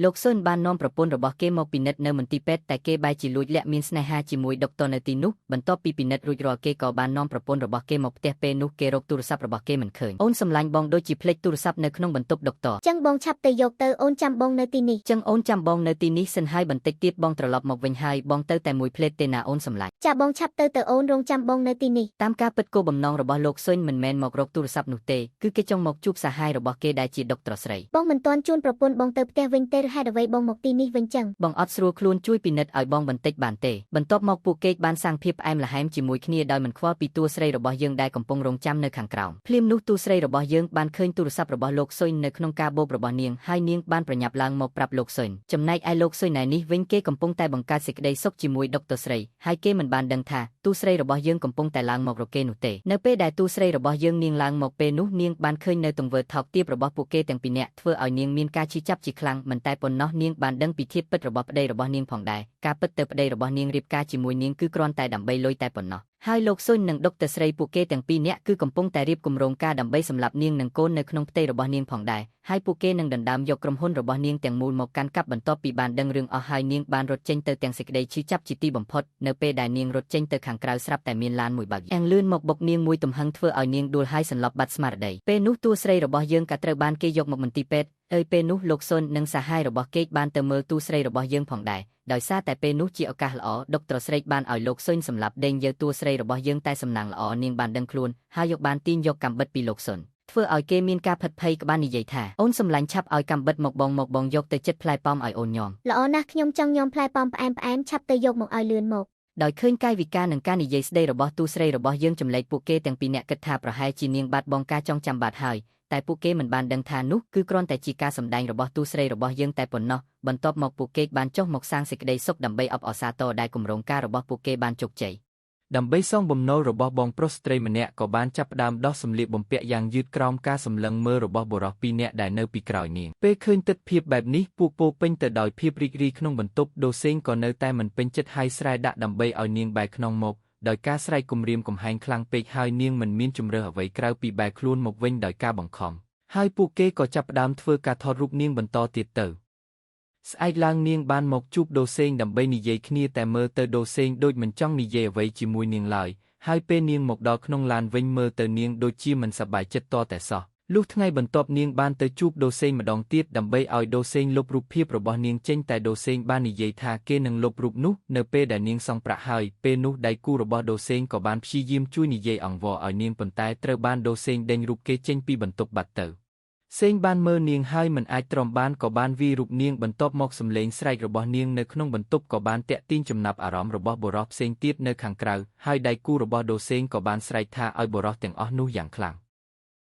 លោកស៊ុនបាននាំប្រពន្ធរបស់គេមកពិនិត្យនៅមន្ទីរពេទ្យតែគេបែរជាលួចលាក់មានស្នេហាជាមួយដុកទ័រនៅទីនោះបន្ទាប់ពីពិនិត្យរួចរាល់គេក៏បាននាំប្រពន្ធរបស់គេមកផ្ទះពេលនោះគេរកទូរស័ព្ទរបស់គេមិនឃើញអូនសម្លាញ់បងដូចជាភ្លេចទូរស័ព្ទនៅក្នុងបន្ទប់ដុកទ័រចឹងបងឆាប់ទៅយកទៅអូនចាំបងនៅទីនេះចឹងអូនចាំបងនៅទីនេះសិនហើយបន្តិចទៀតបងត្រឡប់មកវិញហើយបងទៅតែមួយភ្លេតទេណាអូនសម្លាញ់ចាបងឆាប់ទៅអូនរងចាំបងនៅទីនេះតាមការពិតគោលបំណងរបស់លោកស៊ុញមិនមែនមករកទូរស័ព្ទនោះទេគឺគេចង់មកជួបសហាយរបស់គេដែលជាដុកទ័រស្រីបងមិនទាន់ជូនប្រពន្ធបងទៅផ្ទះវិញទេហេតុអ្វីបងមកទីនេះវិញចឹងបងអត់ស្រួលខ្លួនជួយពិនិត្យឲ្យបងបន្តិចបានទេបន្ទាប់មកពួកគេបានសាងភាពផ្អែមល្ហែមជាមួយគ្នាដោយមិនខ្វល់ពីតួស្រីរបស់យើងដែលកំពុងរងចាំនៅខាងក្រោមភ្លាមនោះតួស្រីរបស់យើងបានឃើញទូរស័ព្ទរបស់លោកស៊ុញនៅក្នុងការបូបរបស់នាងហើយនាងបានប្រញាប់ឡើងមកប្រាប់លោកស៊ុញចំណែកឯលោកស៊ុញណែនេះវិញគេកំពុងតែបង្កើតសេចក្តីសុខជាមួយដុកទ័រស្រីហើយគេមិនបានដឹងថាតួស្រីរបស់យើងកំពុងតែឡើងមករកគេនោះទេនៅពេលដែលតួស្រីរបស់យើងនាងឡើងមកពេលនោះនាងបានឃើញនៅទង្វើថោកទាបរបស់ពួកគេទាំងពីរនាក់ធ្វើឲ្យនាងមានការឈឺចាប់ជាខ្លាំងមិនតែប៉ុណ្ណោះនាងបានដឹងពីធាតុពិតរបស់ប្តីរបស់នាងផងដែរការពិតទៅប្តីរបស់នាងរៀបការជាមួយនាងគឺគ្រាន់តែដើម្បីលុយតែប៉ុណ្ណោះហើយលោកស៊ុញនិងដុកទ័រស្រីពួកគេទាំងពីរនាក់គឺកំពុងតែរៀបគម្រោងការដើម្បីសម្លាប់នាងនិងកូននៅក្នុងផ្ទៃរបស់នាងផងដែរហើយពួកគេនឹងដណ្ដើមយកក្រុមហ៊ុនរបស់នាងទាំងមូលមកកាន់កាប់បន្ទាប់ពីបានដឹងរឿងអស់ហើយនាងបានរត់ចេញទៅទាំងសេចក្តីឈឺចាប់ជាទីបំផុតនៅពេលដែលនាងរត់ចេញទៅខាងក្រៅស្រាប់តែមានឡានមួយបើកយ៉ាងលឿនមកបុកនាងមួយទំហឹងធ្វើឲ្យនាងដួលហើយសន្លប់បាត់ស្មារតីពេលនោះតួស្រីរបស់យើងក៏ត្រូវបានគេយកមកមន្ទីរពេទ្យពេលនោះលោកស៊ុននិងសហាយរបស់គេបានទៅមើលតួស្រីរបស់យើងផងដែរដោយសារតែពេលនោះជាឱកាសល្អដុកទ័រស្រេកបានឲ្យលោកស៊ុញសម្លាប់ដេញយកតួស្រីរបស់យើងតែសំណាងល្អនាងបានដឹងខ្លួនហើយយកបានទាញយកកាំបិតពីលោកស៊ុនធ្វើឲ្យគេមានការផិតភ័យក៏បាននិយាយថាអូនសម្លាញ់ឆាប់ឲ្យកាំបិតមកបងយកទៅចិត្តផ្លែប៉ោមឲ្យអូនញោមល្អណាស់ខ្ញុំចង់ញោមផ្លែប៉ោមផ្អែមឆាប់ទៅយកមកឲ្យលឿនមកដោយឃើញកាយវិការនិងការនិយាយស្ដីរបស់តួស្រីរបស់យើងចម្លែកពួកគេទាំងពីរនាក់គិតថាប្រហែលជានាងបាត់បង់ការចងចាំបាត់ហើយតែពួកគេមិនបានដឹងថានោះគឺគ្រាន់តែជាការសម្ដែងរបស់តួស្រីរបស់យើងតែប៉ុណ្ណោះបន្ទាប់មកពួកគេបានចុះមកសាងសេចក្តីសុខដើម្បីអបអរសាទរដែលគម្រោងការរបស់ពួកគេបានជោគជ័យដើម្បីសងបំណុលរបស់បងប្រុសស្ត្រីម្នាក់ក៏បានចាប់ផ្ដើមដោះសម្លៀកបំពាក់យ៉ាងយឺតក្រោមការសម្លឹងមើលរបស់បុរសពីរនាក់ដែលនៅពីក្រោយនាងពេលឃើញទិដ្ឋភាពបែបនេះពួកពោពេញទៅដោយភាពរីករាយក្នុងបន្ទប់ដូសេងក៏នៅតែមិនពេញចិត្តហើយស្រែដាក់ដើម្បីឲ្យនាងបែរខ្នងមកដោយការស្រែកគំរាមកំហែងខ្លាំងពេកហើយនាងមិនមានជំរើសអ្វីក្រៅពីបែរខ្លួនមកវិញដោយការបង្ខំហើយពួកគេក៏ចាប់ផ្ដើមធ្វើការថតរូបនាងបន្តទៀតទៅស្អែកឡើងនាងបានមកជួបដូសេងដើម្បីនិយាយគ្នាតែមើលទៅដូសេងដូចមិនចង់និយាយអ្វីជាមួយនាងឡើយហើយពេលនាងមកដល់ក្នុងឡានវិញមើលទៅនាងដូចជាមិនសប្បាយចិត្តតតែសោះលុះថ្ងៃបន្ទាប់នាងបានទៅជួបដូសេងម្ដងទៀតដើម្បីឲ្យដូសេងលុបរូបភាពរបស់នាងចេញតែដូសេងបាននិយាយថាគេនឹងលុបរូបនោះនៅពេលដែលនាងសងប្រាក់ហើយពេលនោះដៃគូរបស់ដូសេងក៏បានព្យាយាមជួយនិយាយអង្វរឲ្យនាងប៉ុន្តែត្រូវបានដូសេងដេញរូបគេចេញពីបន្ទប់បាត់ទៅសេងបានមើលនាងហើយមិនអាចទ្រាំបានក៏បានវាយរូបនាងបន្ទាប់មកសម្លេងស្រែករបស់នាងនៅក្នុងបន្ទប់ក៏បានទាក់ទាញចំណាប់អារម្មណ៍របស់បុរសផ្សេងទៀតនៅខាងក្រៅហើយដៃគូរបស់ដូសេងក៏បានស្រែកថាឲ្យបុរសទាំងអស់នោះយ៉ាងខ្លាំង